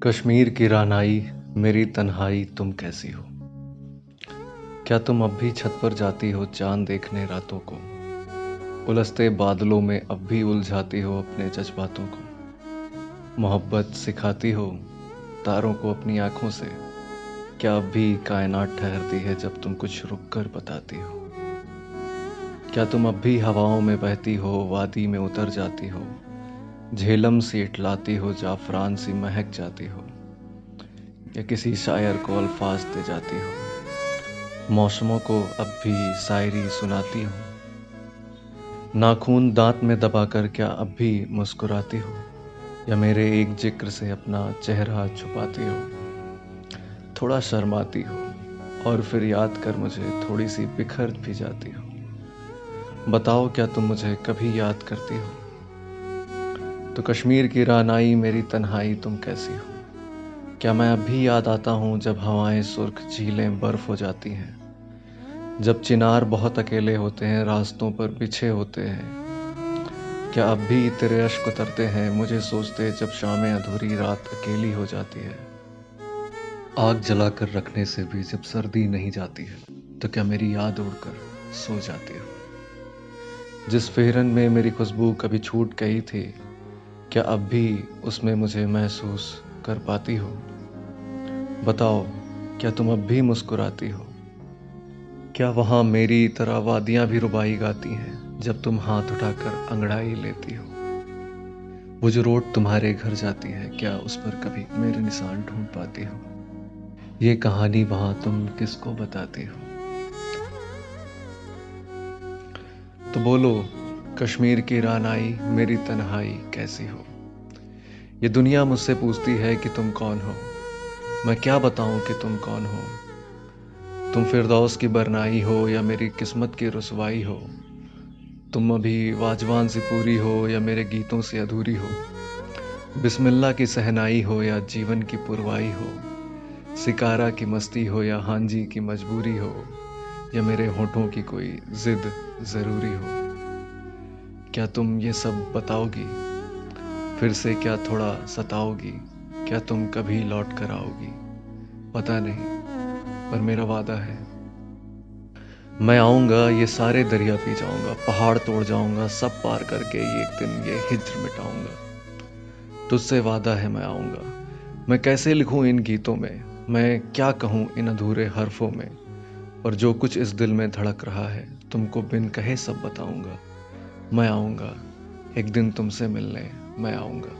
कश्मीर की रानाई मेरी तन्हाई तुम कैसी हो। क्या तुम अब भी छत पर जाती हो चांद देखने रातों को। उलझते बादलों में अब भी उलझाती हो अपने जज्बातों को। मोहब्बत सिखाती हो तारों को अपनी आंखों से। क्या अब भी कायनात ठहरती है जब तुम कुछ रुक कर बताती हो। क्या तुम अब भी हवाओं में बहती हो वादी में उतर जाती हो। झेलम सी इठलाती हो जाफरान सी महक जाती हो। या किसी शायर को अल्फाज दे जाती हो। मौसमों को अब भी शायरी सुनाती हो। नाखून दांत में दबाकर क्या अब भी मुस्कुराती हो। या मेरे एक जिक्र से अपना चेहरा छुपाती हो। थोड़ा शर्माती हो और फिर याद कर मुझे थोड़ी सी बिखर भी जाती हो। बताओ क्या तुम मुझे कभी याद करती हो। तो कश्मीर की रानाई मेरी तन्हाई तुम कैसी हो। क्या मैं अब भी याद आता हूँ जब हवाएं सुर्ख झीलें बर्फ हो जाती हैं। जब चिनार बहुत अकेले होते हैं रास्तों पर बिछे होते हैं। क्या अब भी तेरे अश्क उतरते हैं मुझे सोचते जब शामें अधूरी रात अकेली हो जाती है। आग जलाकर रखने से भी जब सर्दी नहीं जाती है तो क्या मेरी याद उड़कर सो जाती हो। जिस फेरन में मेरी खुशबू कभी छूट गई थी क्या अब भी उसमें मुझे महसूस कर पाती हो। बताओ क्या तुम अब भी मुस्कुराती हो। क्या वहाँ मेरी तरह वादियाँ भी रुबाई गाती हैं जब तुम हाथ उठाकर अंगड़ाई लेती हो। वो जो रोड तुम्हारे घर जाती है क्या उस पर कभी मेरे निशान ढूंढ पाती हो। ये कहानी वहाँ तुम किसको बताती हो। तो बोलो कश्मीर की रानाई मेरी तन्हाई कैसी हो। ये दुनिया मुझसे पूछती है कि तुम कौन हो। मैं क्या बताऊं कि तुम कौन हो। तुम फिरदौस की बरनाई हो या मेरी किस्मत की रुसवाई हो। तुम अभी वाजवान सी पूरी हो या मेरे गीतों से अधूरी हो। बिस्मिल्लाह की सहनाई हो या जीवन की पुरवाई हो। सिकारा की मस्ती हो या हांजी की मजबूरी हो। या मेरे होठों की कोई जिद जरूरी हो। क्या तुम ये सब बताओगी फिर से क्या थोड़ा सताओगी। क्या तुम कभी लौट कर आओगी पता नहीं पर मेरा वादा है मैं आऊँगा। ये सारे दरिया पी जाऊँगा पहाड़ तोड़ जाऊँगा सब पार करके ये एक दिन ये हिज्र मिटाऊँगा। तुझसे वादा है मैं आऊँगा। मैं कैसे लिखूँ इन गीतों में मैं क्या कहूँ इन अधूरे हरफों में। पर जो कुछ इस दिल में धड़क रहा है तुमको बिन कहे सब बताऊँगा। मैं आऊँगा एक दिन तुमसे मिलने मैं आऊँगा।